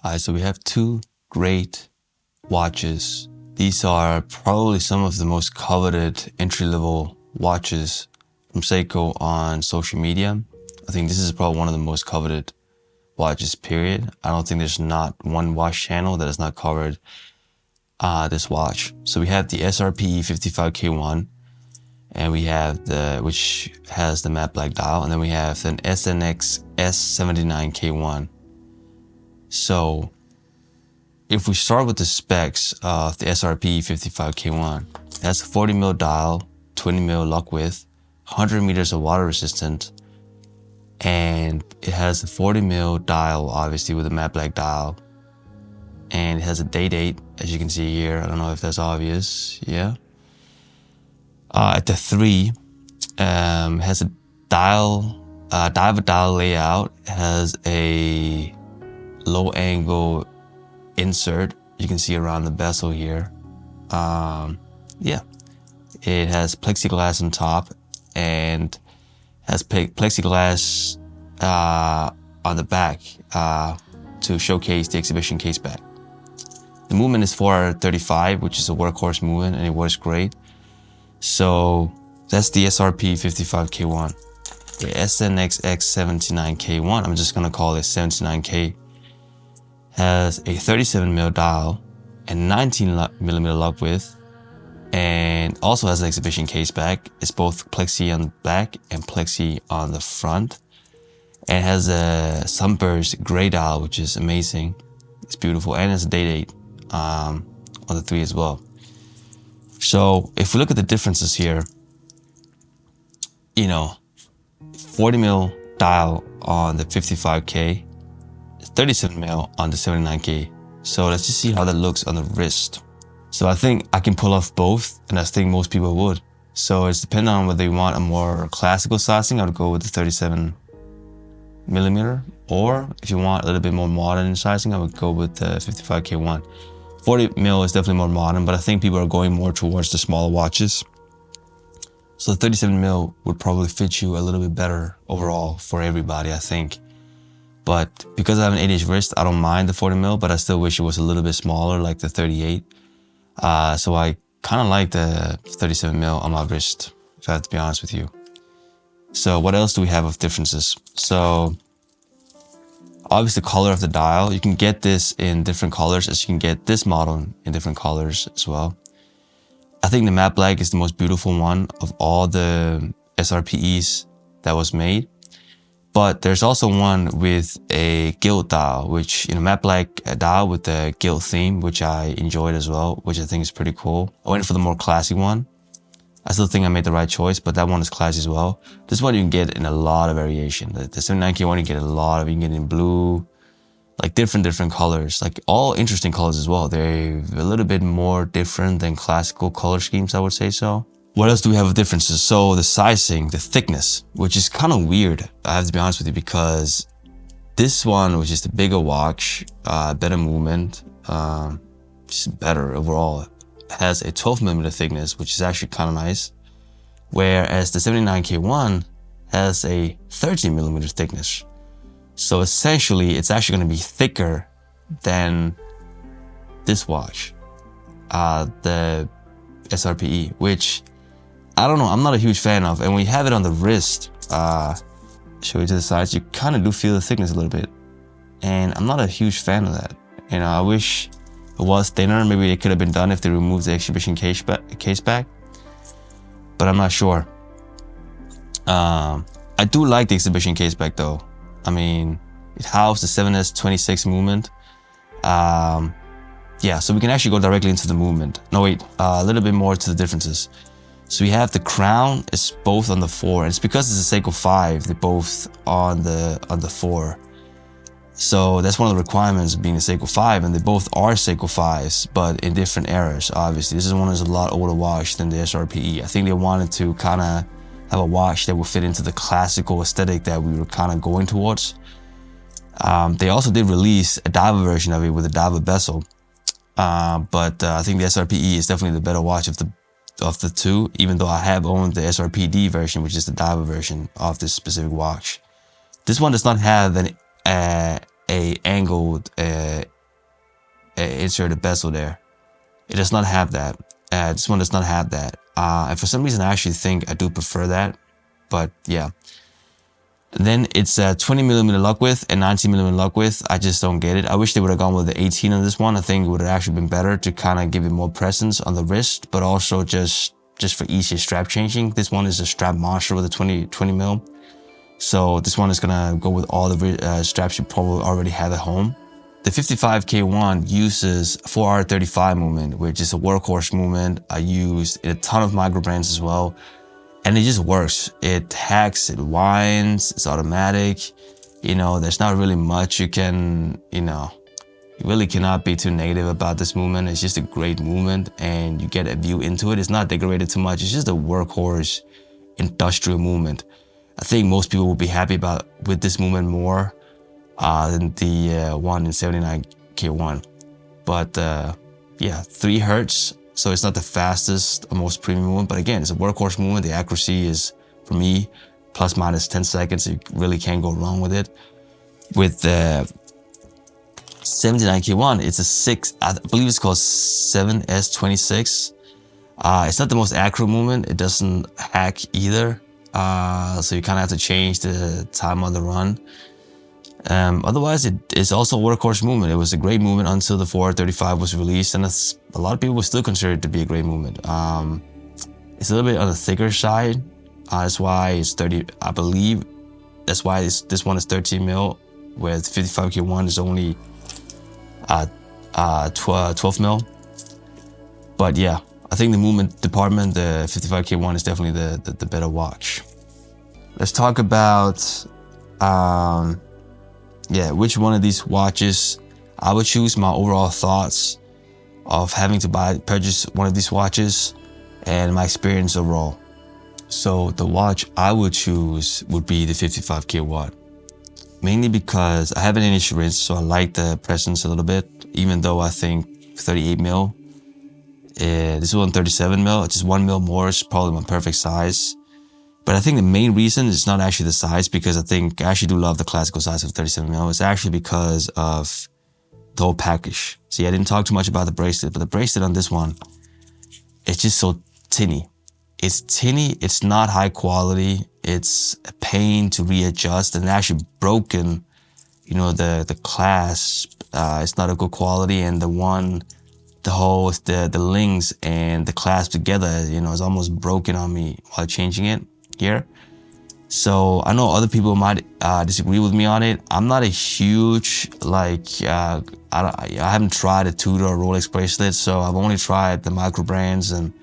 Alright, so we have two great watches. These are probably some of the most coveted entry-level watches from Seiko on social media. I think this is probably one of the most coveted watches, period. I don't think there's not one watch channel that has not covered this watch. So we have the SRPE55k1, and we have which has the matte black dial, and then we have an SNXS79k1. So if we start with the specs of the SRPE55k1, it has a 40mm dial, 20mm lock width, 100 meters of water resistant, and it has a 40mm dial, obviously with a matte black dial, and it has a date, as you can see here. I don't know if that's obvious. Yeah. At the 3, has a dial layout. It has a low angle insert you can see around the bezel here. Yeah, it has plexiglass on top and has plexiglass on the back to showcase the exhibition case back. The movement is 435, which is a workhorse movement, and it works great. So that's the SRPE55k1. The SNXS79k1, I'm just gonna call it 79k, has a 37mm dial and 19mm lock width, and also has an exhibition case back. It's both plexi on the back and plexi on the front, and has a sunburst gray dial, which is amazing. It's beautiful, and it's a date on the 3 as well. So if we look at the differences here, 40mm dial on the 55k, 37mm on the 79k. So let's just see how that looks on the wrist. So I think I can pull off both, and I think most people would. So it's depending on whether you want a more classical sizing. I would go with the 37mm, or if you want a little bit more modern sizing, I would go with the 55k1. 40mm is definitely more modern, but I think people are going more towards the smaller watches. So the 37mm would probably fit you a little bit better overall for everybody, I think. But because I have an 8-inch wrist, I don't mind the 40mm, but I still wish it was a little bit smaller, like the 38. So I kind of like the 37mm on my wrist, if I have to be honest with you. So what else do we have of differences? So obviously the color of the dial, you can get this in different colors, as you can get this model in different colors as well. I think the matte black is the most beautiful one of all the SRPEs that was made. But there's also one with a gilt dial, which, matte black dial with the gilt theme, which I enjoyed as well, which I think is pretty cool. I went for the more classy one. I still think I made the right choice, but that one is classy as well. This one you can get in a lot of variation. The 79k1 you get a lot of, you can get in blue, like different colors, like all interesting colors as well. They're a little bit more different than classical color schemes, I would say so. What else do we have of differences? So the sizing, the thickness, which is kind of weird, I have to be honest with you, because this one, which is the bigger watch, better movement, just better overall, has a 12mm thickness, which is actually kind of nice. Whereas the 79k1 has a 13mm thickness. So essentially, it's actually going to be thicker than this watch, the SRPE, which I don't know, I'm not a huge fan of. And when you have it on the wrist, show you to the sides, you kind of do feel the thickness a little bit. And I'm not a huge fan of that. I wish it was thinner. Maybe it could have been done if they removed the exhibition case back. But I'm not sure. I do like the exhibition case back though. I mean, it housed the 7S26 movement. Yeah, so we can actually go directly into the movement. No, wait, a little bit more to the differences. So we have the crown is both on the 4, and it's because it's a Seiko 5, they're both on the 4. So that's one of the requirements of being a Seiko 5, and they both are Seiko 5s, but in different eras, obviously. This is one that's a lot older watch than the SRPE. I think they wanted to kind of have a watch that would fit into the classical aesthetic that we were kind of going towards. They also did release a diver version of it with a diver bezel. But I think the SRPE is definitely the better watch of the two, even though I have owned the SRPD version, which is the diver version of this specific watch. This one does not have an angled insert a bezel there. It does not have that. This one does not have that. And for some reason, I actually think I do prefer that. But yeah. And then it's a 20mm luck width and 19mm luck width. I just don't get it. I wish they would have gone with the 18 on this one. I think it would have actually been better to kind of give it more presence on the wrist, but also just for easier strap changing. This one is a strap monster with a 20mm. So this one is gonna go with all the straps you probably already have at home. The 55k1 uses 4R35 movement, which is a workhorse movement I use in a ton of micro brands as well. And it just works. It hacks, it winds, it's automatic. You know, there's not really much you can, you really cannot be too negative about this movement. It's just a great movement and you get a view into it. It's not decorated too much. It's just a workhorse industrial movement. I think most people will be happy with this movement more than the one in 79k1. But yeah, 3 hertz. So it's not the fastest or most premium movement, but again, it's a workhorse movement. The accuracy is, for me, plus minus 10 seconds. You really can't go wrong with it. With the 79k1, it's I believe it's called 7S26. It's not the most accurate movement. It doesn't hack either. So you kind of have to change the time on the run. Otherwise, it's also a workhorse movement. It was a great movement until the 4R35 was released, and a lot of people would still consider it to be a great movement. It's a little bit on the thicker side. That's why it's 30. I believe that's why this one is 13mm, where the 55k1 is only 12mm. But yeah, I think the movement department, the 55k1 is definitely the better watch. Let's talk about yeah, which one of these watches I would choose, my overall thoughts of having to purchase one of these watches, and my experience overall. So the watch I would choose would be the 55k1, mainly because I have an insurance, so I like the presence a little bit, even though I think 38mm, this one 37mm, just 1mm more is probably my perfect size. But I think the main reason is not actually the size, because I actually do love the classical size of 37mm. It's actually because of the whole package. See, I didn't talk too much about the bracelet, but the bracelet on this one, it's just so tinny. It's tinny, it's not high quality, it's a pain to readjust, and actually broken, the clasp, it's not a good quality, and the links and the clasp together, is almost broken on me while changing it here. So I know other people might disagree with me on it. I'm not a huge, I haven't tried a Tudor or Rolex bracelet, so I've only tried the micro brands and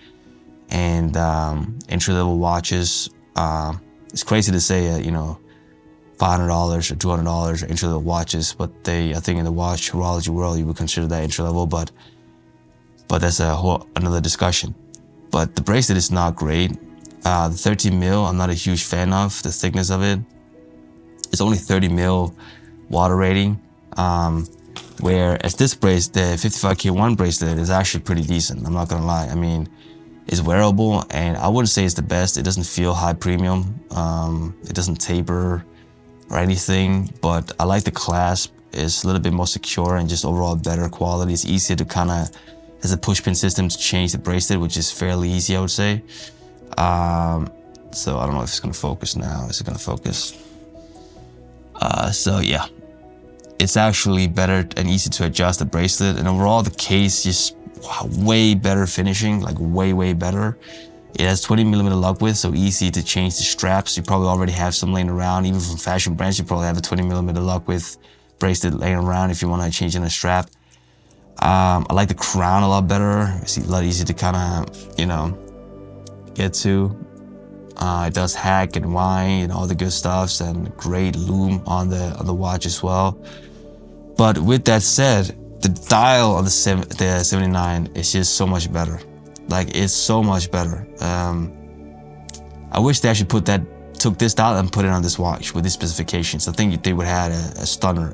entry-level watches. It's crazy to say, $500 or $200 entry-level watches, but I think in the watch horology world, you would consider that entry-level, but that's another discussion. But the bracelet is not great. The 13mm, I'm not a huge fan of the thickness of it. It's only 30mm water rating. Whereas this bracelet, the 55k1 bracelet, is actually pretty decent. I'm not gonna lie. I mean, it's wearable, and I wouldn't say it's the best. It doesn't feel high premium. It doesn't taper or anything, but I like the clasp. It's a little bit more secure and just overall better quality. It's easier to has a push pin system to change the bracelet, which is fairly easy, I would say. So I don't know if it's gonna focus now. Is it gonna focus? So yeah, it's actually better and easy to adjust the bracelet, and overall the case is way better finishing, like way better. It has 20mm luck width, so easy to change the straps. You probably already have some laying around, even from fashion brands. You probably have a 20mm luck width bracelet laying around if you want to change in a strap. I like the crown a lot better. It's a lot easier to get to. It does hack and wind and all the good stuffs, and great loom on the watch as well. But with that said, the dial on the 79 is just so much better. Like, it's so much better. I wish they actually took this dial and put it on this watch with these specifications. I think they would have had a stunner,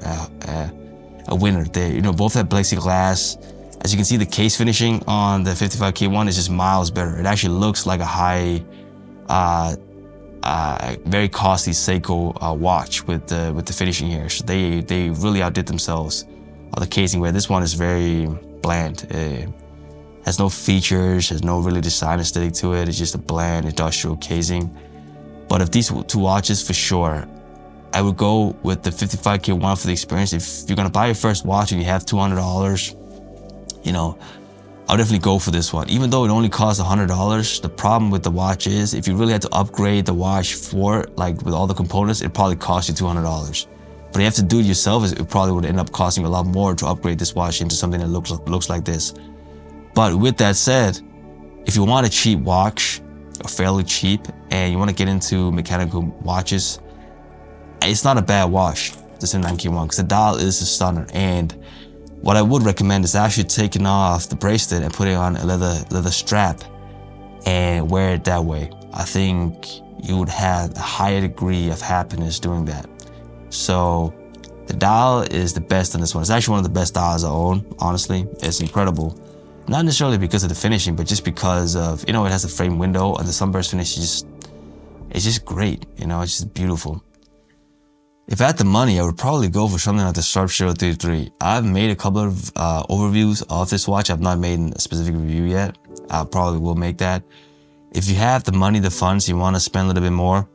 a winner. They, both have plexiglass. As you can see, the case finishing on the 55k1 is just miles better. It actually looks like a high, very costly Seiko watch with the finishing here. So they really outdid themselves on the casing, where this one is very bland. It has no features, has no really design aesthetic to it. It's just a bland industrial casing. But of these two watches, for sure, I would go with the 55k1 for the experience. If you're gonna buy your first watch and you have $200, you know, I'll definitely go for this one. Even though it only costs $100, the problem with the watch is if you really had to upgrade the watch for, like, with all the components, it probably cost you $200. But you have to do it yourself, it probably would end up costing a lot more to upgrade this watch into something that looks like this. But with that said, if you want a cheap watch, or fairly cheap, and you want to get into mechanical watches, it's not a bad watch, the 79k1, because the dial is a stunner. And what I would recommend is actually taking off the bracelet and putting on a leather strap and wear it that way. I think you would have a higher degree of happiness doing that. So the dial is the best on this one. It's actually one of the best dials I own, honestly. It's incredible. Not necessarily because of the finishing, but just because of, you know, it has a frame window and the sunburst finish is it's just great, you know, it's just beautiful. If I had the money, I would probably go for something like the SRPE 33. I've made a couple of overviews of this watch. I've not made a specific review yet. I probably will make that. If you have the money, the funds, you want to spend a little bit more,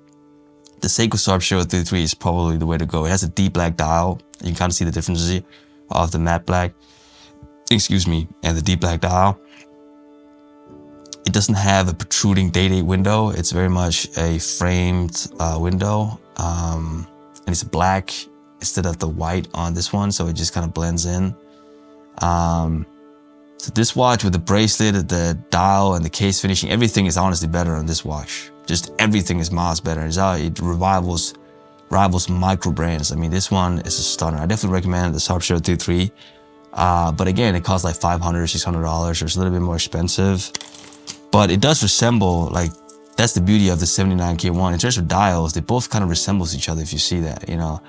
the Seiko SRPE 33 is probably the way to go. It has a deep black dial. You can kind of see the differences of the matte black, and the deep black dial. It doesn't have a protruding day-date window. It's very much a framed window. And it's black instead of the white on this one, so it just kind of blends in. So this watch with the bracelet, the dial, and the case finishing, everything is honestly better on this watch. Just everything is miles better. It rivals micro brands. I mean, this one is a stunner. I definitely recommend the SRPE 33. But again, it costs like $500, $600, so it's a little bit more expensive. But it does resemble, like, that's the beauty of the 79k1. In terms of dials, they both kind of resembles each other, if you see that, you know.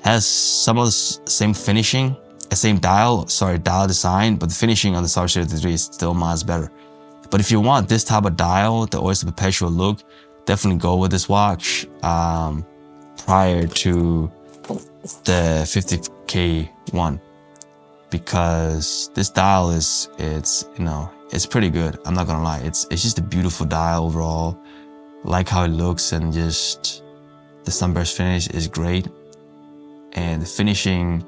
Has some of the same finishing, same dial design, but the finishing on the SRPE 33 is still miles better. But if you want this type of dial, the Oyster Perpetual look, definitely go with this watch prior to the 50k1. Because this dial it's pretty good. I'm not gonna lie. It's just a beautiful dial overall. Like how it looks, and just the sunburst finish is great. And the finishing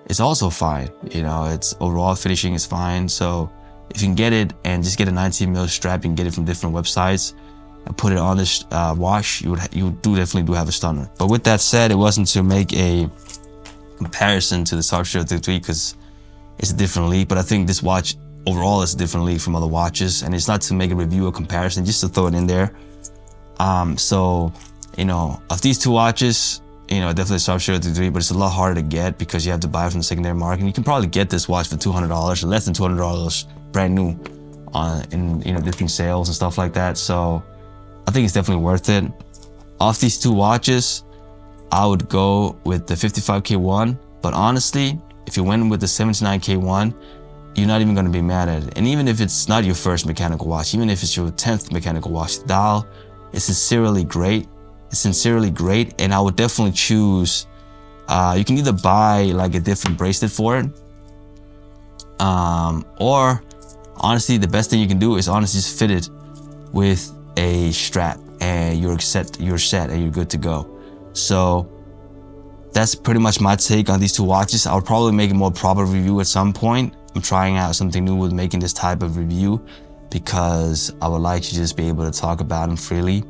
is also fine. You know, it's overall finishing is fine. So if you can get it and just get a 19mm strap, you can get it from different websites and put it on this watch, you definitely do have a stunner. But with that said, it wasn't to make a comparison to the SRPE 33 because it's a different league, but I think this watch overall is a different league from other watches, and it's not to make a review or comparison, just to throw it in there. So, you know, of these two watches, you know, definitely SRPE 33, but it's a lot harder to get because you have to buy it from the secondary market. And you can probably get this watch for $200 or less than $200 brand new in, you know, different sales and stuff like that. So I think it's definitely worth it. Off these two watches, I would go with the 55k1, but honestly, if you went with the 79k1, you're not even going to be mad at it. And even if it's not your first mechanical watch, even if it's your 10th mechanical watch, the dial is sincerely great. It's sincerely great, and I would definitely choose, you can either buy like a different bracelet for it, or honestly, the best thing you can do is honestly just fit it with a strap, and you're set and you're good to go. So that's pretty much my take on these two watches. I'll probably make a more proper review at some point. I'm trying out something new with making this type of review because I would like to just be able to talk about them freely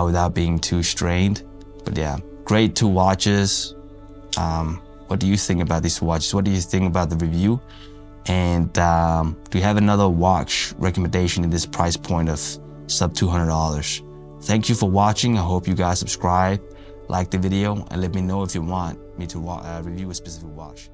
without being too strained. But yeah, great two watches. What do you think about these two watches? What do you think about the review? And do you have another watch recommendation in this price point of sub $200? Thank you for watching. I hope you guys subscribe, like the video, and let me know if you want me to review a specific watch.